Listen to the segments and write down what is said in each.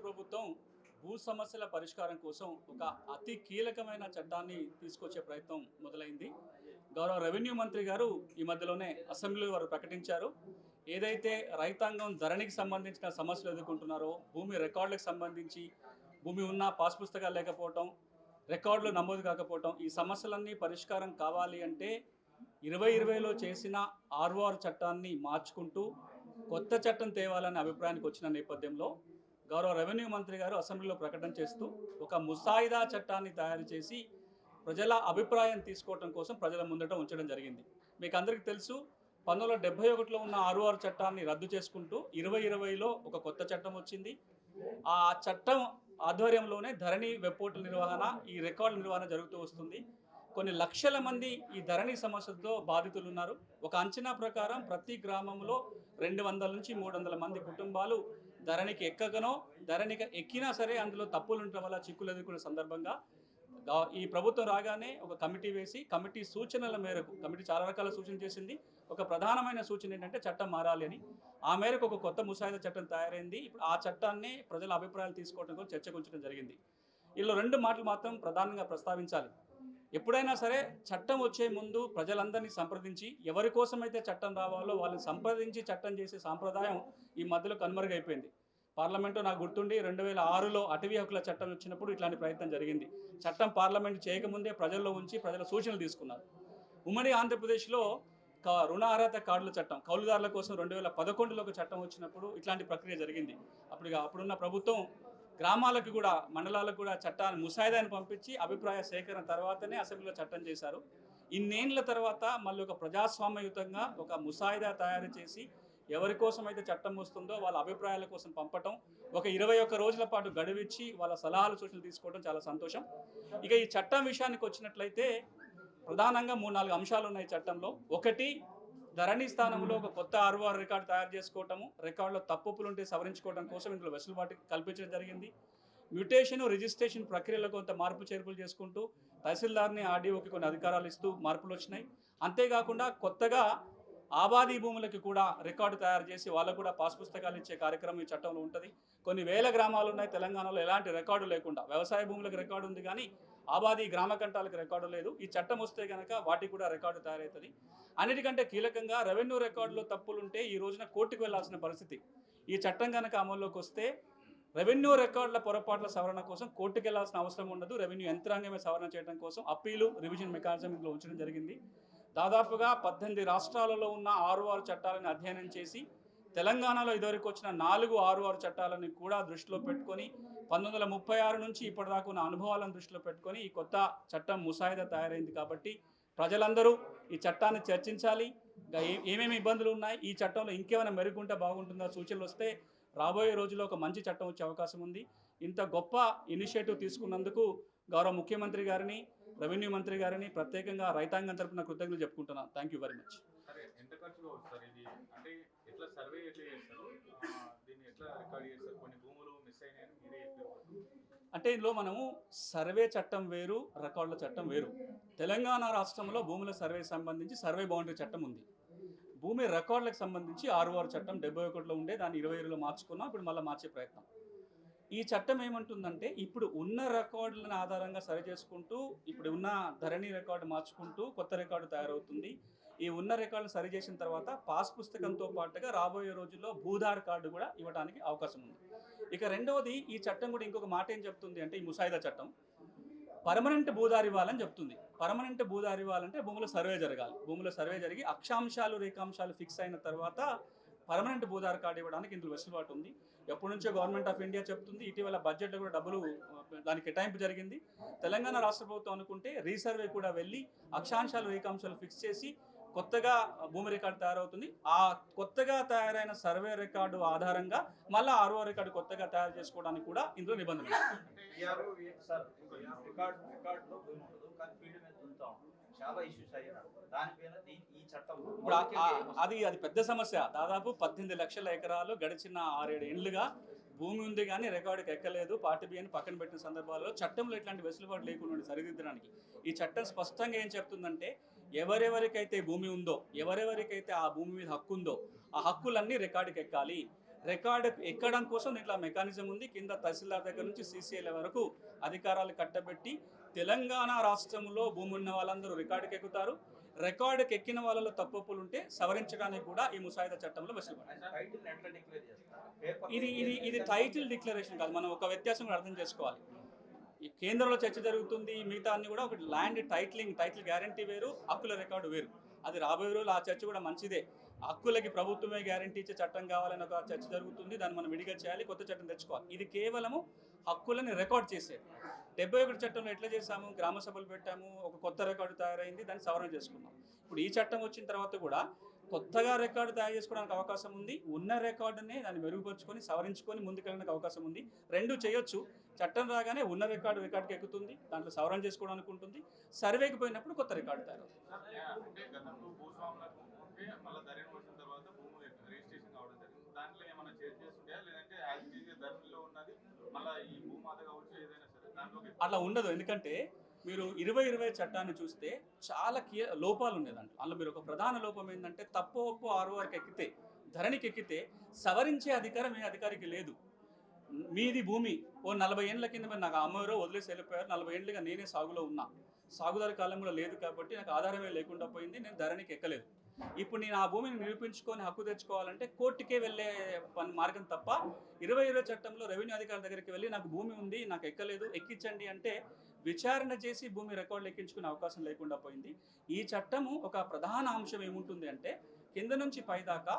ప్రభుత్వం భూ సమస్యల పరిష్కారం కోసం ఒక అతి కీలకమైన చట్టాన్ని తీసుకొచ్చే ప్రయత్నం మొదలైంది. గౌరవ రెవెన్యూ మంత్రి గారు ఈ మధ్యలోనే అసెంబ్లీలో వారు ప్రకటించారు. ఏదైతే రైతాంగం ధరణికి సంబంధించిన సమస్యలు ఎదుర్కొంటున్నారో, భూమి రికార్డులకు సంబంధించి భూమి ఉన్న పాస్ పుస్తకాలు లేకపోవటం, రికార్డులు నమోదు కాకపోవటం, ఈ సమస్యలన్నీ పరిష్కారం కావాలి అంటే 2020లో చేసిన ఆర్ఓఆర్ చట్టాన్ని మార్చుకుంటూ కొత్త చట్టం తేవాలనే అభిప్రాయానికి వచ్చిన నేపథ్యంలో గౌరవ రెవెన్యూ మంత్రి గారు అసెంబ్లీలో ప్రకటన చేస్తూ ఒక ముసాయిదా చట్టాన్ని తయారు చేసి ప్రజల అభిప్రాయం తీసుకోవడం కోసం ప్రజల ముందట ఉంచడం జరిగింది. మీకు అందరికీ తెలుసు, 1971లో ఉన్న ఆర్ఓఆర్ చట్టాన్ని రద్దు చేసుకుంటూ 2020లో ఒక కొత్త చట్టం వచ్చింది. ఆ చట్టం ఆధ్వర్యంలోనే ధరణి వెబ్ పోర్టల్ నిర్వహణ, ఈ రికార్డు నిర్వహణ జరుగుతూ వస్తుంది. కొన్ని లక్షల మంది ఈ ధరణి సమస్యలతో బాధితులు ఉన్నారు. ఒక అంచనా ప్రకారం ప్రతి గ్రామంలో 200 నుంచి 300 మంది కుటుంబాలు ధరణికి ఎక్కకనో, ధరణికి ఎక్కినా సరే అందులో తప్పులు ఉండటం వల్ల చిక్కులు ఎదుర్కొనే సందర్భంగా ఈ ప్రభుత్వం రాగానే ఒక కమిటీ వేసి, కమిటీ సూచనల మేరకు, కమిటీ చాలా రకాల సూచన చేసింది. ఒక ప్రధానమైన సూచన ఏంటంటే చట్టం మారాలి అని. ఆ మేరకు ఒక కొత్త ముసాయిదా చట్టం తయారైంది. ఇప్పుడు ఆ చట్టాన్ని ప్రజల అభిప్రాయాలు తీసుకోవడం కోసం చర్చకు ఉంచడం జరిగింది. ఇందులో 2 మాటలు మాత్రం ప్రధానంగా ప్రస్తావించాలి. ఎప్పుడైనా సరే చట్టం వచ్చే ముందు ప్రజలందరినీ సంప్రదించి, ఎవరి కోసమైతే చట్టం రావాలో వాళ్ళని సంప్రదించి చట్టం చేసే సాంప్రదాయం ఈ మధ్యలో కనుమరుగైపోయింది. పార్లమెంటు నాకు గుర్తుండి 2006లో అటవీ హక్కుల చట్టం వచ్చినప్పుడు ఇట్లాంటి ప్రయత్నం జరిగింది. చట్టం పార్లమెంట్ చేయకముందే ప్రజల్లో ఉంచి ప్రజల సూచనలు తీసుకున్నారు. ఉమ్మడి ఆంధ్రప్రదేశ్లో రుణ అర్హత కార్డుల చట్టం, కౌలుదారుల కోసం 2011లో ఒక చట్టం వచ్చినప్పుడు ఇట్లాంటి ప్రక్రియ జరిగింది. అప్పుడున్న ప్రభుత్వం గ్రామాలకు కూడా, మండలాలకు కూడా చట్టాన్ని ముసాయిదాన్ని పంపించి అభిప్రాయ సేకరణ తర్వాతనే అసెంబ్లీలో చట్టం చేశారు. ఇన్నేళ్ల తర్వాత మళ్ళీ ఒక ప్రజాస్వామ్యయుతంగా ఒక ముసాయిదా తయారు చేసి ఎవరి కోసం అయితే చట్టం వస్తుందో వాళ్ళ అభిప్రాయాల కోసం పంపటం, ఒక 21 రోజుల పాటు గడువిచ్చి వాళ్ళ సలహాలు సూచనలు తీసుకోవడం చాలా సంతోషం. ఇక ఈ చట్టం విషయానికి వచ్చినట్లయితే ప్రధానంగా 3-4 అంశాలు ఉన్నాయి చట్టంలో. ఒకటి, ధరణి స్థానంలో ఒక కొత్త ఆర్ఓఆర్ రికార్డు తయారు చేసుకోవటము, రికార్డులో తప్పులు ఉంటే సవరించుకోవడం కోసం ఇందులో వెసులుబాటు కల్పించడం జరిగింది. మ్యూటేషన్, రిజిస్ట్రేషన్ ప్రక్రియలో కొంత మార్పు చేర్పులు చేసుకుంటూ తహసీల్దార్ని, ఆర్డీఓకి కొన్ని అధికారాలు ఇస్తూ మార్పులు వచ్చినాయి. అంతేకాకుండా కొత్తగా ఆబాదీ భూములకి కూడా రికార్డు తయారు చేసి వాళ్ళకు కూడా పాస్ పుస్తకాలు ఇచ్చే కార్యక్రమం ఈ చట్టంలో ఉంటుంది. కొన్ని వేల గ్రామాలు ఉన్నాయి తెలంగాణలో ఎలాంటి రికార్డు లేకుండా. వ్యవసాయ భూములకు రికార్డు ఉంది కానీ ఆబాదీ గ్రామ కంటాలకు రికార్డు లేదు. ఈ చట్టం వస్తే కనుక వాటికి కూడా రికార్డు తయారవుతుంది. అన్నిటికంటే కీలకంగా రెవెన్యూ రికార్డులో తప్పులుంటే ఈ రోజున కోర్టుకు వెళ్లాల్సిన పరిస్థితి. ఈ చట్టం కనుక అమల్లోకి వస్తే రెవెన్యూ రికార్డుల పొరపాట్ల సవరణ కోసం కోర్టుకు వెళ్లాల్సిన అవసరం ఉండదు. రెవెన్యూ యంత్రాంగమే సవరణ చేయడం కోసం అప్పీలు, రివిజన్ మెకానిజం ఇందులో ఉంచడం జరిగింది. దాదాపుగా 18 రాష్ట్రాలలో ఉన్న ఆర్ఓఆర్ చట్టాలను అధ్యయనం చేసి తెలంగాణలో ఇదివరకు వచ్చిన 4 ఆర్ఓఆర్ చట్టాలను కూడా దృష్టిలో పెట్టుకొని 1936 నుంచి ఇప్పటిదాకా ఉన్న అనుభవాలను దృష్టిలో పెట్టుకొని ఈ కొత్త చట్టం ముసాయిదా తయారైంది. కాబట్టి ప్రజలందరూ ఈ చట్టాన్ని చర్చించాలి. ఏమేమి ఇబ్బందులు ఉన్నాయి, ఈ చట్టంలో ఇంకేమైనా మెరుగుంటే బాగుంటుందో సూచనలు వస్తే రాబోయే రోజుల్లో ఒక మంచి చట్టం వచ్చే అవకాశం ఉంది. ఇంత గొప్ప ఇనిషియేటివ్ తీసుకున్నందుకు గౌరవ ముఖ్యమంత్రి గారిని, రెవెన్యూ మంత్రి గారిని ప్రత్యేకంగా రైతాంగం తరపున కృతజ్ఞతలు చెప్పుకుంటున్నాను. Thank you very much. సరే, ఎంత ఖర్చులో వస్తారు ఇది? అంటే ఎట్లా సర్వే ఎట్లా చేస్తారు? దీన్ని ఎట్లా రికార్డ్ చేస్తారు? కొన్ని భూములు మిస్ అయినాయని మీరే చెప్పారు. అంటే ఇందులో మనము సర్వే చట్టం వేరు, రికార్డుల చట్టం వేరు. తెలంగాణ రాష్ట్రంలో భూముల సర్వే సంబంధించి సర్వే బౌండరీ చట్టం ఉంది. భూమి రికార్డులకు సంబంధించి ఆర్ఓఆర్ చట్టం 71లో ఉండే, దాన్ని 2020లో మార్చుకున్నాం. ఇప్పుడు మళ్ళీ మార్చే ప్రయత్నం. ఈ చట్టం ఏమంటుందంటే ఇప్పుడు ఉన్న రికార్డులను ఆధారంగా సరి చేసుకుంటూ, ఇప్పుడు ఉన్న ధరణి రికార్డు మార్చుకుంటూ కొత్త రికార్డు తయారవుతుంది. ఈ ఉన్న రికార్డులు సరి చేసిన తర్వాత పాస్ పుస్తకంతో పాటుగా రాబోయే రోజుల్లో భూధార్ కార్డు కూడా ఇవ్వడానికి అవకాశం ఉంది. ఇక రెండవది, ఈ చట్టం కూడా ఇంకొక మాట ఏం చెప్తుంది అంటే, ఈ ముసాయిదా చట్టం పర్మనెంట్ భూధార్ ఇవ్వాలని చెప్తుంది. పర్మనెంట్ భూధార్ ఇవ్వాలంటే భూముల సర్వే జరగాలి. భూముల సర్వే జరిగి అక్షాంశాలు, రేఖాంశాలు ఫిక్స్ అయిన తర్వాత పర్మనెంట్ భూధార్ కార్డు ఇవ్వడానికి ఇందులో వెసులుబాటు ఉంది. ఎప్పటి నుంచో గవర్నమెంట్ ఆఫ్ ఇండియా చెప్తుంది. ఇటీవల బడ్జెట్లో కూడా డబ్బులు దానికి కేటాయింపు జరిగింది. తెలంగాణ రాష్ట్ర ప్రభుత్వం అనుకుంటే రీసర్వే కూడా వెళ్ళి అక్షాంశాలు, రేఖాంశాలు ఫిక్స్ చేసి కొత్తగా భూమి రికార్డు తయారవుతుంది. ఆ కొత్తగా తయారైన సర్వే రికార్డు ఆధారంగా మళ్ళీ ఆర్ఓ రికార్డు కొత్తగా తయారు చేసుకోవడానికి కూడా ఇందులో నిబంధనలు. అది పెద్ద సమస్య. దాదాపు 18 లక్షల ఎకరాలు గడిచిన 6-7 ఏళ్లుగా భూమి ఉంది కానీ రికార్డుకి ఎక్కలేదు. పార్టీ బియ్యాన్ని పక్కన పెట్టిన సందర్భాల్లో చట్టంలో ఇట్లాంటి వెసులుబాటు లేకుండా సరిదిద్దడానికి ఈ చట్టం స్పష్టంగా ఏం చెప్తుందంటే, ఎవరెవరికైతే భూమి ఉందో, ఎవరెవరికైతే ఆ భూమి మీద హక్కు ఉందో ఆ హక్కులన్నీ రికార్డుకి ఎక్కాలి. రికార్డు ఎక్కడం కోసం ఇట్లా మెకానిజం ఉంది. కింద తహసీల్దార్ దగ్గర నుంచి సీసీఎల్ వరకు అధికారాలు కట్టబెట్టి తెలంగాణ రాష్ట్రంలో భూమి ఉన్న వాళ్ళందరూ రికార్డుకి ఎక్కుతారు. రికార్డుకి ఎక్కిన వాళ్ళలో తప్పులు ఉంటే సవరించడానికి కూడా ఈ ముసాయిదా చట్టంలో వెసులుబాటు. ఇది టైటిల్ డిక్లరేషన్ కాదు. మనం ఒక వ్యత్యాసం కూడా అర్థం చేసుకోవాలి. ఈ కేంద్రంలో చర్చ జరుగుతుంది, మిగతా అన్ని కూడా ఒకటి ల్యాండ్ టైటిల్ గ్యారంటీ వేరు, హక్కుల రికార్డు వేరు. అది రాబోయే రోజులు ఆ చర్చ కూడా మంచిదే. హక్కులకి ప్రభుత్వమే గ్యారంటీ ఇచ్చే చట్టం కావాలని ఒక చర్చ జరుగుతుంది. దాన్ని మనం విడిగా చేయాలి, కొత్త చట్టం తెచ్చుకోవాలి. ఇది కేవలము హక్కులని రికార్డ్ చేసేది. 71 చట్టంలో ఎట్లా చేసాము, గ్రామ సభలు పెట్టాము, ఒక కొత్త రికార్డు తయారైంది, దాన్ని సవరణ చేసుకున్నాం. ఇప్పుడు ఈ చట్టం వచ్చిన తర్వాత కూడా కొత్తగా రికార్డు తయారు చేసుకోవడానికి అవకాశం ఉంది. ఉన్న రికార్డునే దాన్ని మెరుగుపరుచుకొని సవరించుకొని ముందుకెళ్ళడానికి అవకాశం ఉంది. రెండు చేయొచ్చు. చట్టం రాగానే ఉన్న రికార్డుకి ఎక్కుతుంది, దాంట్లో సవరణ చేసుకోవడానికి ఉంటుంది. సర్వేకి పోయినప్పుడు కొత్త రికార్డు తయారవుతుంది. అంటే గతంలో భూస్వాములకు ఉంటే మళ్ళీ ధరణి వచ్చిన తర్వాత భూమి రిజిస్ట్రేషన్ కావడం జరిగింది. దాంట్లో ఏమైనా చేంజ్ చేస్తుంటాయా, లేదంటే యాజ్ ఇట్ ఈజ్ ధరణిలో ఉన్నది మళ్ళీ ఈ భూమాత కావచ్చు ఏదైనా సరే దాంట్లో అట్లా ఉండదు. ఎందుకంటే మీరు 2020 చట్టాన్ని చూస్తే చాలా లోపాలు ఉన్నాయి దాంట్లో. అందులో మీరు ఒక ప్రధాన లోపం ఏంటంటే తప్పు ఒప్పు ఆర్ఓఆర్కి ఎక్కితే, ధరణికి ఎక్కితే సవరించే అధికారం ఏ అధికారికి లేదు. మీది భూమి ఓ 40 ఏళ్ళ కింద మీరు నాకు అమ్మవారో వదిలేసి వెళ్ళిపోయారు, 40 ఏళ్ళుగా నేనే సాగులో ఉన్నా, సాగుదారి కాలంలో లేదు కాబట్టి నాకు ఆధారమే లేకుండా పోయింది, నేను ధరణికి ఎక్కలేదు. ఇప్పుడు నేను ఆ భూమిని నిరూపించుకొని హక్కు తెచ్చుకోవాలంటే కోర్టుకే వెళ్ళే మార్గం తప్ప 2020 చట్టంలో రెవెన్యూ అధికారుల దగ్గరికి వెళ్ళి నాకు భూమి ఉంది, నాకు ఎక్కలేదు, ఎక్కించండి అంటే విచారణ చేసి భూమి రికార్డులు ఎక్కించుకునే అవకాశం లేకుండా పోయింది. ఈ చట్టము ఒక ప్రధాన అంశం ఏముంటుంది అంటే కింద నుంచి పైదాకా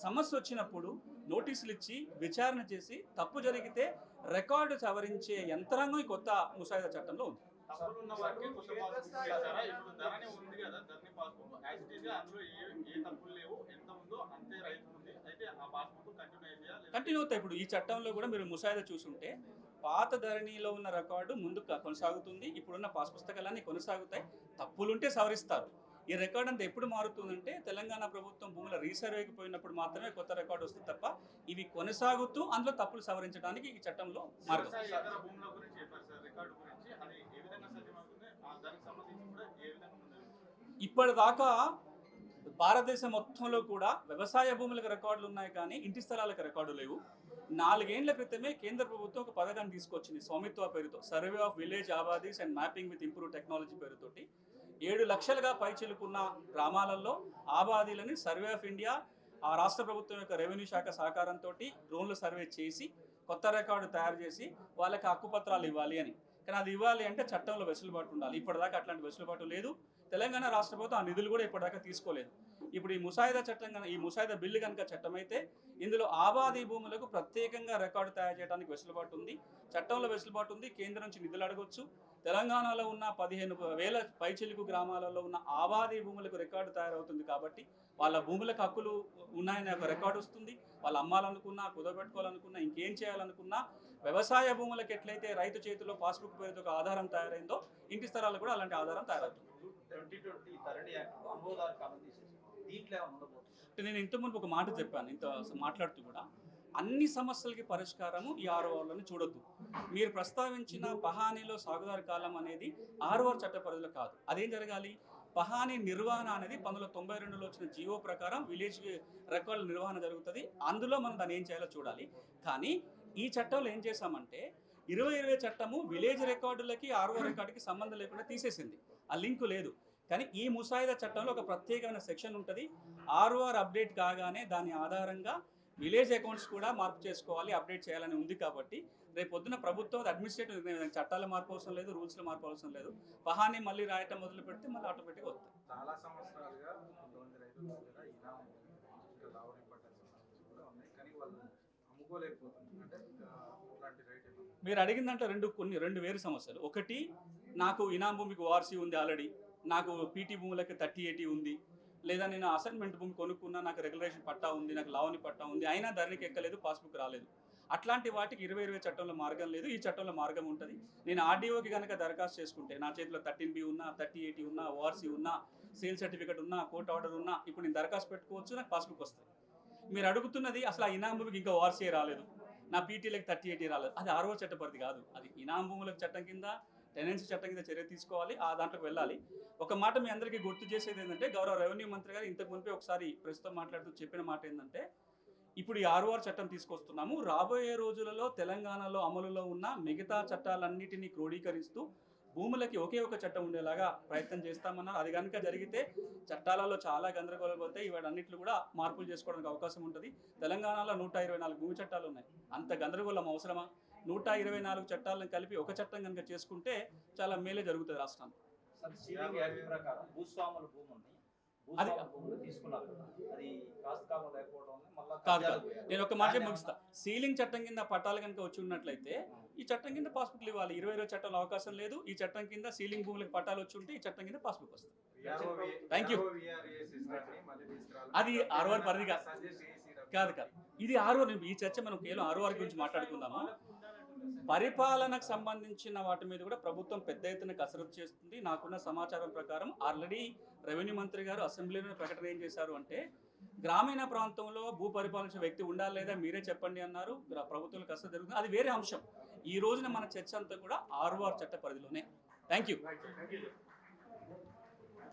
సమస్య వచ్చినప్పుడు నోటీసులు ఇచ్చి విచారణ చేసి తప్పు జరిగితే రికార్డు సవరించే యంత్రాంగం ఈ కొత్త ముసాయిదా చట్టంలో ఉంది. తప్పులు ఉన్న వారికి కొత్త పాస్బుక్ చేశారా? ఇప్పుడు ధరణి ఉంది కదా, ధరణి పాస్బుక్ యాజ్ ఇట్ ఈజ్ అందులో ఏ తప్పులు లేవు, ఎంత ఉందో అంతే రైతు ఉంది. అయితే ఆ పాస్బుక్ కంటిన్యూ అవుతాయి. ఇప్పుడు ఈ చట్టంలో కూడా మీరు ముసాయిదా చూసుంటే పాత ధరణిలో ఉన్న రికార్డు ముందుకు కొనసాగుతుంది, ఇప్పుడున్న పాస్ పుస్తకాలన్నీ కొనసాగుతాయి. తప్పులుంటే సవరిస్తారు. ఈ రికార్డు అంతా ఎప్పుడు మారుతుందంటే తెలంగాణ ప్రభుత్వం భూముల రీసర్వేకి పోయినప్పుడు మాత్రమే కొత్త రికార్డు వస్తుంది తప్ప ఇవి కొనసాగుతూ అందులో తప్పులు సవరించడానికి ఈ చట్టంలో మార్గం. ఇప్పటిదాకా భారతదేశం మొత్తంలో కూడా వ్యవసాయ భూములకు రికార్డులు ఉన్నాయి కానీ ఇంటి స్థలాలకు రికార్డు లేవు. 4 ఏళ్ల క్రితమే కేంద్ర ప్రభుత్వం ఒక పథకాన్ని తీసుకొచ్చింది స్వామిత్వ పేరుతో, survey of village abadis and mapping with improve technology పేరుతోటి 7 లక్షలుగా పైచిలుకున్న గ్రామాలలో ఆబాదీలని సర్వే ఆఫ్ ఇండియా ఆ రాష్ట్ర ప్రభుత్వం యొక్క రెవెన్యూ శాఖ సహకారంతో డ్రోన్లు సర్వే చేసి కొత్త రికార్డు తయారు చేసి వాళ్ళకి హక్కుపత్రాలు ఇవ్వాలి అని. కానీ అది ఇవ్వాలి అంటే చట్టంలో వెసులుబాటు ఉండాలి. ఇప్పటిదాకా అట్లాంటి వెసులుబాటు లేదు. తెలంగాణ రాష్ట్ర ప్రభుత్వం ఆ నిధులు కూడా ఇప్పటిదాకా తీసుకోలేదు. ఇప్పుడు ఈ ముసాయిదా చట్టం ఈ ముసాయిదా బిల్లు కనుక చట్టమైతే ఇందులో ఆబాదీ భూములకు ప్రత్యేకంగా రికార్డు తయారు చేయడానికి వెసులుబాటు ఉంది, చట్టంలో వెసులుబాటు ఉంది. కేంద్రం నుంచి నిధులు అడగొచ్చు. తెలంగాణలో ఉన్న 15,000 పైచిలుకు గ్రామాలలో ఉన్న ఆబాదీ భూములకు రికార్డు తయారవుతుంది కాబట్టి వాళ్ళ భూములకు హక్కులు ఉన్నాయనే ఒక రికార్డు వస్తుంది. వాళ్ళు అమ్మాలనుకున్నా, కుదబెట్టుకోవాలనుకున్నా, ఇంకేం చేయాలనుకున్నా వ్యవసాయ భూములకు ఎట్లయితే రైతు చేతిలో పాస్బుక్ పేరుతో ఒక ఆధారం తయారైందో ఇంటి స్థలాలకు కూడా అలాంటి ఆధారం తయారవుతుంది. నేను ఇంత ముందు ఒక మాట చెప్పాను, ఇంత మాట్లాడుతూ కూడా అన్ని సమస్యలకి పరిష్కారము ఈ ఆర్ఓఆర్లను చూడొద్దు. మీరు ప్రస్తావించిన పహానీలో సాగుదారి కాలం అనేది ఆర్ఓఆర్ చట్ట పరిధిలో కాదు. అదేం జరగాలి? పహానీ నిర్వహణ అనేది 1992లో వచ్చిన జీవో ప్రకారం విలేజ్ రికార్డుల నిర్వహణ జరుగుతుంది. అందులో మనం దాన్ని ఏం చేయాలో చూడాలి. కానీ ఈ చట్టంలో ఏం చేశామంటే 2020 చట్టము విలేజ్ రికార్డులకి ఆర్ఓఆర్ రికార్డుకి సంబంధం లేకుండా తీసేసింది, ఆ లింకు లేదు. కానీ ఈ ముసాయిదా చట్టంలో ఒక ప్రత్యేకమైన సెక్షన్ ఉంటుంది. ఆర్ఓఆర్ అప్డేట్ కాగానే దాని ఆధారంగా విలేజ్ అకౌంట్స్ కూడా మార్పు చేసుకోవాలి, అప్డేట్ చేయాలని ఉంది. కాబట్టి రేపు పొద్దున ప్రభుత్వం అడ్మినిస్ట్రేటివ్ చట్టాల మార్పు అవసరం లేదు, రూల్స్లో మార్పు అవసరం లేదు. పహానీ మళ్ళీ రాయటం మొదలు పెడితే మళ్ళీ ఆటోమేటిక్గా వస్తాయి. చాలా సంవత్సరాలుగా కొంతమంది రైతులు దగ్గర ఇనాం ఇంకా లావణి పట్టాల్సిన కూడా ఉన్నాయి, కానీ వాళ్ళు అమ్ముకోలేకపోతున్నారు. అంటే అలాంటి రైట్ మీరు అడిగిందంటే రెండు వేరు సమస్యలు. ఒకటి, నాకు ఇనాం భూమికి ఓఆర్సీ ఉంది ఆల్రెడీ, నాకు పీటీ భూములకి 3080 ఉంది, లేదా నేను అసైన్మెంట్ భూమి కొనుక్కున్నా, నాకు రెగ్యులేషన్ పట్టా ఉంది, నాకు లావణి పట్టా ఉంది, అయినా ధరణికి ఎక్కలేదు, పాస్బుక్ రాలేదు. అట్లాంటి వాటికి 2020 చట్టంలో మార్గం లేదు, ఈ చట్టంలో మార్గం ఉంటుంది. నేను ఆర్డీఓకి కనుక దరఖాస్తు చేసుకుంటే నా చేతిలో 13B ఉన్నా, 3080 ఉన్నా, ఓఆర్సీ ఉన్నా, సేల్ సర్టిఫికేట్ ఉన్నా, కోర్టు ఆర్డర్ ఉన్నా, ఇప్పుడు నేను దరఖాస్తు పెట్టుకోవచ్చు, నాకు పాస్బుక్ వస్తుంది. మీరు అడుగుతున్నది అసలు ఆ ఇనాం భూమికి ఇంకా ఓఆర్సీ రాలేదు, నా పీటీలకు 3080 రాలేదు, అది ఆర్ఓ చట్ట పరిధి కాదు. అది ఇనాం భూములకు చట్టం కింద, టెనెన్సీ చట్టం కింద చర్య తీసుకోవాలి, ఆ దాంట్లోకి వెళ్ళాలి. ఒక మాట మీ అందరికీ గుర్తు చేసేది ఏంటంటే, గౌరవ రెవెన్యూ మంత్రి గారు ఇంతకు మునిపే ఒకసారి ప్రస్తుతం మాట్లాడుతూ చెప్పిన మాట ఏంటంటే, ఇప్పుడు ఈ ఆర్ఓఆర్ చట్టం తీసుకొస్తున్నాము. రాబోయే రోజులలో తెలంగాణలో అమలులో ఉన్న మిగతా చట్టాలన్నిటినీ క్రోడీకరిస్తూ భూములకి ఒకే ఒక చట్టం ఉండేలాగా ప్రయత్నం చేస్తామన్నారు. అది కనుక జరిగితే చట్టాలలో చాలా గందరగోళాలు పోతాయి. ఇవన్నిట్లు కూడా మార్పులు చేసుకోవడానికి అవకాశం ఉంటుంది. తెలంగాణలో 124 భూమి చట్టాలు ఉన్నాయి. అంత గందరగోళం అవసరమా? 124 చట్టాలను కలిపి ఒక చట్టం కనుక చేసుకుంటే చాలా మేలే జరుగుతుంది రాష్ట్రానికి. సార్ సీలింగ్ యాక్ట్ ప్రకారం భూస్వాముల భూముల్ని భూస్వాముల భూములు తీసుకున్నారు కదా, అది కాస్తకాలం లేకపోవడం వల్ల మళ్ళా కాదు కబ్జాలు కాదు, పోయాయి. నేను ఒక మాట దాన్ని ముగిస్తా. సీలింగ్ చట్టం కింద పట్టాలు కనుక వచ్చి ఉన్నట్లయితే ఈ చట్టం కింద పాస్బుక్లు ఇవ్వాలి. 20 చట్టంలో అవకాశం లేదు. ఈ చట్టం కింద సీలింగ్ భూములకు పట్టాలు వచ్చి ఉంటే ఈ చట్టం కింద పాస్బుక్ వస్తుంది. Thank you. అది ఆర్ఓఆర్ పరిధి కాదు కాదు, ఇది ఆర్ఓఆర్. ఈ చర్చ మనం కేవలం ఆర్ఓఆర్ గురించి మాట్లాడుకుందాము. పరిపాలనకు సంబంధించిన వాటి మీద కూడా ప్రభుత్వం పెద్ద ఎత్తున కసరత్తు చేస్తుంది. నాకున్న సమాచారం ప్రకారం ఆల్రెడీ రెవెన్యూ మంత్రి గారు అసెంబ్లీలో ప్రకటన ఏం చేశారు అంటే, గ్రామీణ ప్రాంతంలో భూ పరిపాలించే వ్యక్తి ఉండాలి లేదా మీరే చెప్పండి అన్నారు. ప్రభుత్వం కసరత్తు జరుగుతుంది, అది వేరే అంశం. ఈ రోజున మన చర్చ అంతా కూడా ఆర్ఓఆర్ చట్ట పరిధిలోనే. Thank you.